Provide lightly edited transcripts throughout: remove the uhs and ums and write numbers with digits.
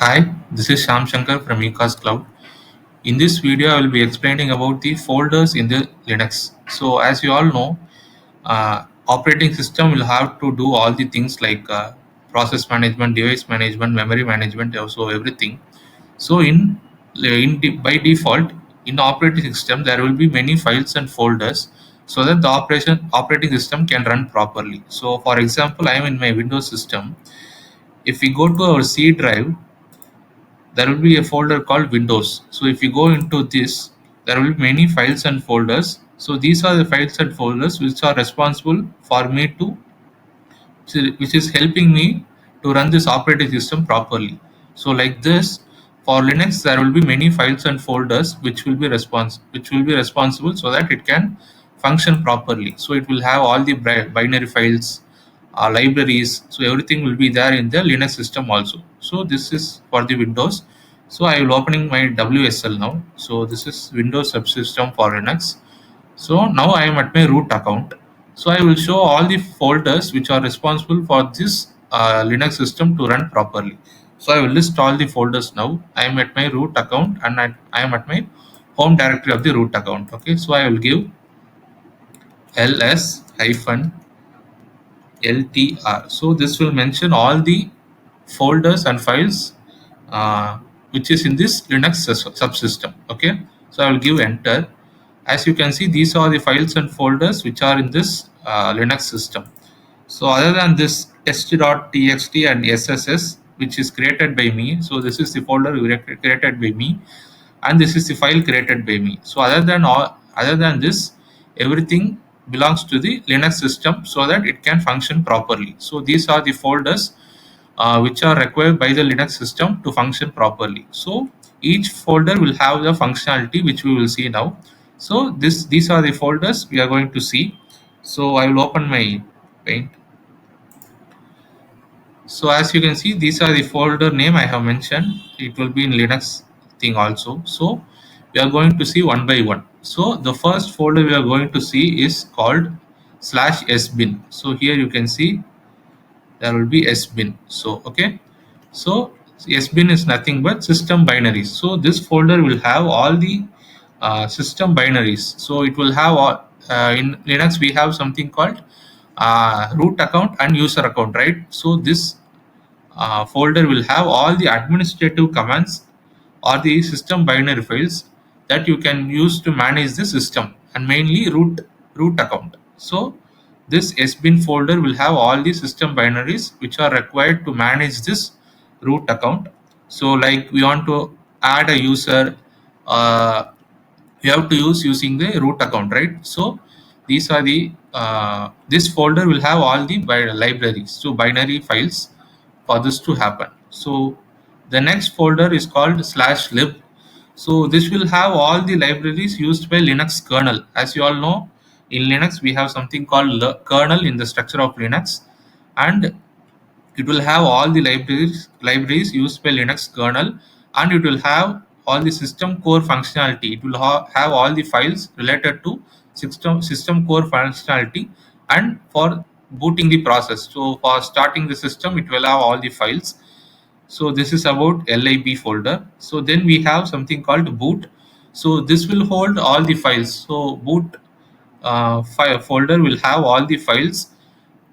Hi, this is Sham Shankar from Ekascloud. In this video, I will be explaining about the folders in the Linux. So, as you all know, operating system will have to do all the things like process management, device management, memory management, also everything. So, by default, in operating system, there will be many files and folders so that the operating system can run properly. So, for example, I am in my Windows system. If we go to our C drive, there will be a folder called Windows. So if you go into this, there will be many files and folders. So these are the files and folders which are responsible for me to, which is helping me to run this operating system properly. So like this, for Linux, there will be many files and folders which will be responsible so that it can function properly. So it will have all the binary files, libraries. So everything will be there in the Linux system also. So this is for the Windows. So I will opening my WSL now. So this is Windows subsystem for Linux. So now I am at my root account. So I will show all the folders which are responsible for this Linux system to run properly. So I will list all the folders now. I am at my root account and I am at my home directory of the root account. Okay, so I will give ls hyphen ltr. So this will mention all the folders and files which is in this Linux subsystem. Okay, so I will give enter. As you can see, these are the files and folders which are in this Linux system. So other than this test.txt and sss which is created by me, so this is the folder created by me, and this is the file created by me. So other than this, everything belongs to the Linux system so that it can function properly. So these are the folders which are required by the Linux system to function properly. So each folder will have the functionality which we will see now. So these are the folders we are going to see. So I will open my Paint. So as you can see, these are the folder name I have mentioned. It will be in Linux thing also. So we are going to see one by one. So the first folder we are going to see is called /sbin. So here you can see there will be sbin. So okay, so sbin is nothing but system binaries. So this folder will have all the system binaries. So it will have all in Linux we have something called root account and user account, right? So this folder will have all the administrative commands or the system binary files that you can use to manage the system, and mainly root account. So this sbin folder will have all the system binaries which are required to manage this root account. So like we want to add a user, uh, you have to use using the root account, right? So these are the this folder will have all the libraries, so binary files for this to happen. So the next folder is called /lib. So this will have all the libraries used by Linux kernel. As you all know, in Linux we have something called kernel in the structure of Linux, and it will have all the libraries used by Linux kernel, and it will have all the system core functionality. It will have all the files related to system core functionality, and for booting the process. So for starting the system, it will have all the files. So this is about lib folder. So then we have something called boot. So this will hold all the files. So boot file folder will have all the files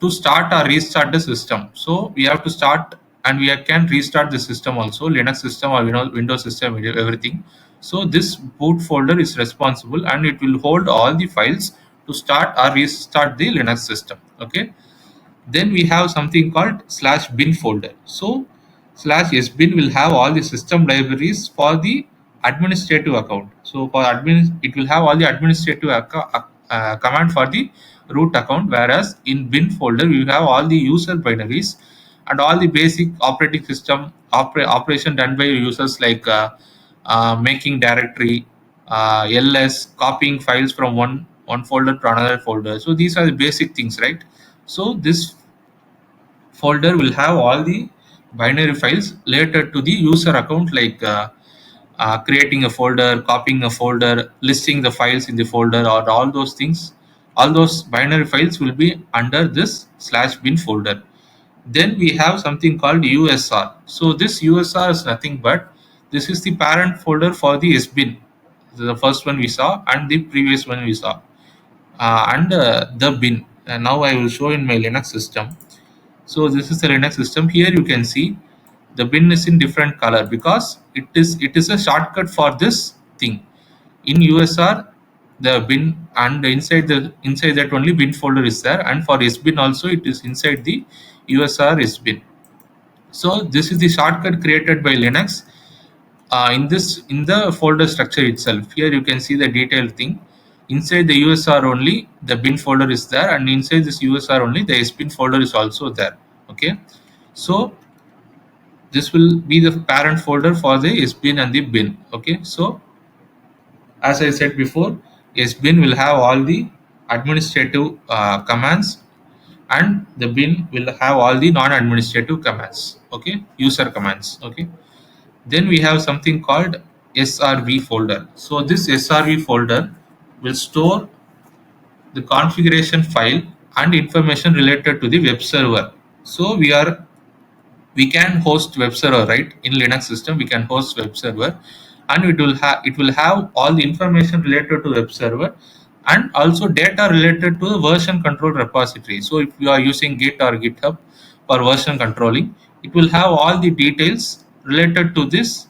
to start or restart the system. So we have to start, and we can restart the system also, Linux system or Windows system, everything. So this boot folder is responsible, and it will hold all the files to start or restart the Linux system. Okay, then we have something called /bin folder. So /sbin will have all the system libraries for the administrative account. So for admin, it will have all the administrative command for the root account, whereas in bin folder we have all the user binaries and all the basic operating system operation done by users, like making directory, ls, copying files from one folder to another folder. So these are the basic things, right? So this folder will have all the binary files related to the user account, like creating a folder, copying a folder, listing the files in the folder, or all those things. All those binary files will be under this /bin folder. Then we have something called USR. So this USR is nothing but this is the parent folder for the SBIN, the first one we saw and the previous one we saw, and the bin. Now I will show in my Linux system. So this is the Linux system. Here you can see the bin is in different color because it is a shortcut for this thing. In USR, the bin, and inside that only bin folder is there, and for SBin also it is inside the USR SBin. So this is the shortcut created by Linux in the folder structure itself. Here you can see the detailed thing. Inside the USR only the bin folder is there, and inside this USR only the SBin folder is also there. Okay, so this will be the parent folder for the SBin and the bin. Okay, so as I said before, SBin will have all the administrative commands, and the bin will have all the non-administrative commands. Okay, user commands. Okay, then we have something called SRV folder. So this SRV folder will store the configuration file and information related to the web server. So we can host web server, right? In Linux system we can host web server, and it will have all the information related to web server, and also data related to the version control repository. So if you are using Git or GitHub for version controlling, it will have all the details related to this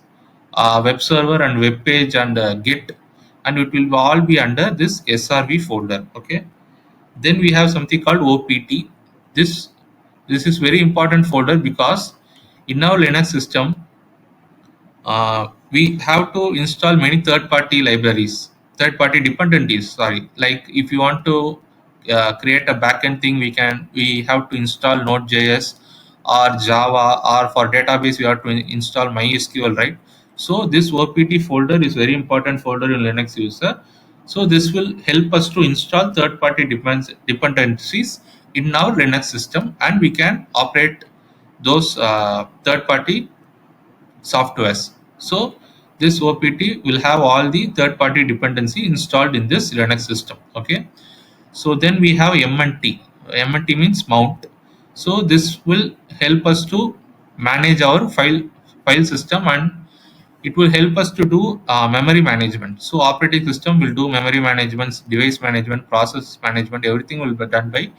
web server and web page and Git, and it will all be under this SRV folder. Okay, then we have something called OPT. This is very important folder because in our Linux system we have to install many third-party dependencies. Sorry, like if you want to create a backend thing, we have to install Node.js or Java, or for database we have to install MySQL, right? So this OPT folder is very important folder in Linux user. So this will help us to install third-party dependencies in our Linux system, and we can operate those third-party softwares. So this OPT will have all the third-party dependency installed in this Linux system. Okay. So then we have MNT. MNT means mount. So this will help us to manage our file system, and it will help us to do memory management. So operating system will do memory management, device management, process management. Everything will be done by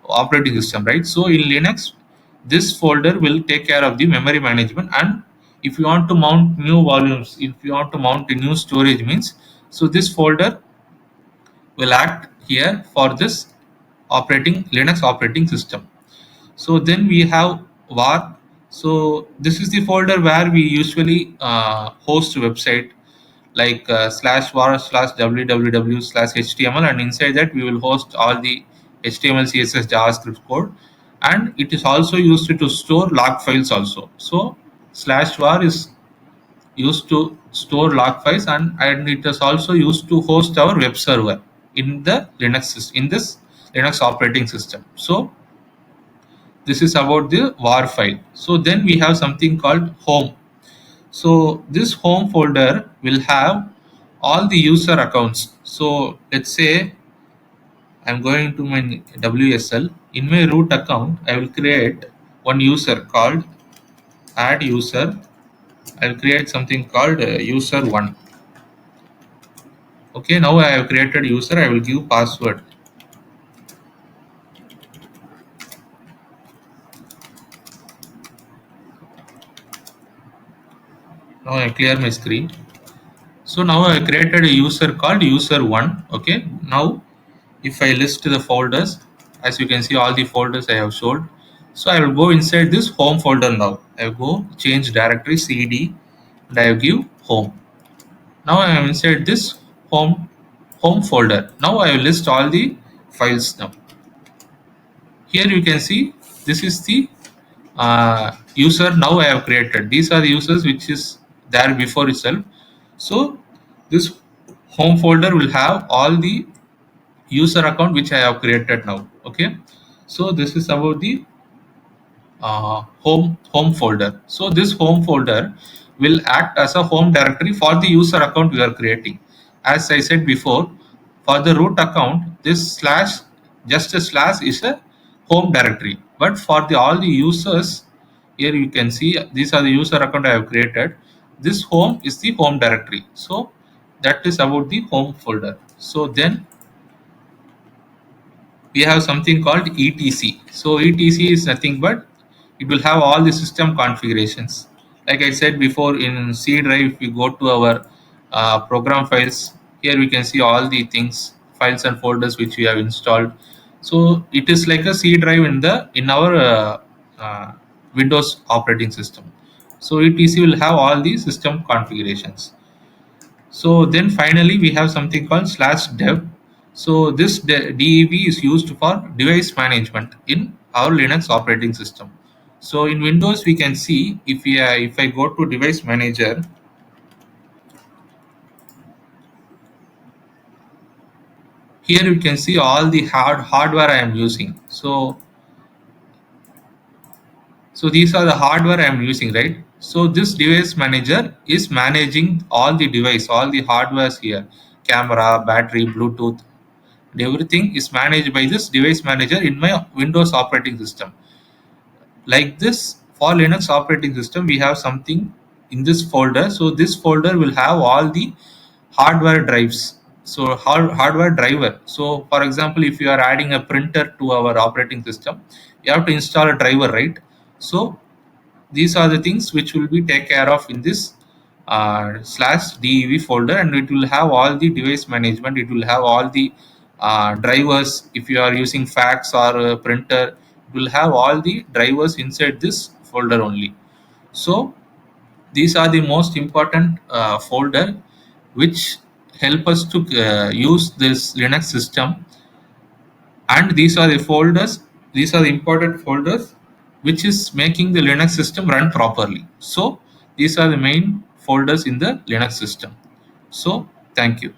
operating system, right? So in Linux, this folder will take care of the memory management, and if you want to mount new volumes, if you want to mount a new storage means, so this folder will act here for this Linux operating system. So then we have var. So this is the folder where we usually host website, like slash var slash www slash html, and inside that we will host all the html, css, javascript code, and it is also used to store log files also. So slash var is used to store log files, and it is also used to host our web server in the in this Linux operating system. So this is about the var file. So then we have something called home. So this home folder will have all the user accounts. So let's say I'm going to my WSL. In my root account, I will create one user called add user. I'll create something called user1. Okay, now I have created user. I will give password. Now I clear my screen. So now I created a user called user1. Okay, now if I list the folders, as you can see all the folders I have showed. So I will go inside this home folder now. I will go change directory cd, and I will give home. Now I am inside this home folder. Now I will list all the files now. Here you can see this is the user now I have created. These are the users which is there before itself. So this home folder will have all the user account which I have created now. Okay, so this is about the home folder. So this home folder will act as a home directory for the user account we are creating. As I said before, for the root account, this slash, just a slash, is a home directory. But for the all the users, here you can see these are the user account I have created. This home is the home directory. So that is about the home folder. So then we have something called etc. So etc is nothing but it will have all the system configurations. Like I said before, in C drive, if we go to our program files, here we can see all the things, files and folders which we have installed. So it is like a C drive in our uh, Windows operating system. So etc will have all the system configurations. So then finally we have something called /dev. So this dev is used for device management in our Linux operating system. So in Windows we can see if I go to device manager, here you can see all the hardware I am using. So these are the hardware I am using, right? So this device manager is managing all the device, all the hardwares here, camera, battery, Bluetooth, everything is managed by this device manager in my Windows operating system. Like this, for Linux operating system, we have something in this folder. So this folder will have all the hardware drives. So hardware driver. So for example, if you are adding a printer to our operating system, you have to install a driver, right? So these are the things which will be take care of in this /dev folder, and it will have all the device management. It will have all the drivers. If you are using fax or printer, it will have all the drivers inside this folder only. So these are the most important folder which help us to use this Linux system, and these are the important folders which is making the Linux system run properly. So these are the main folders in the Linux system. So thank you.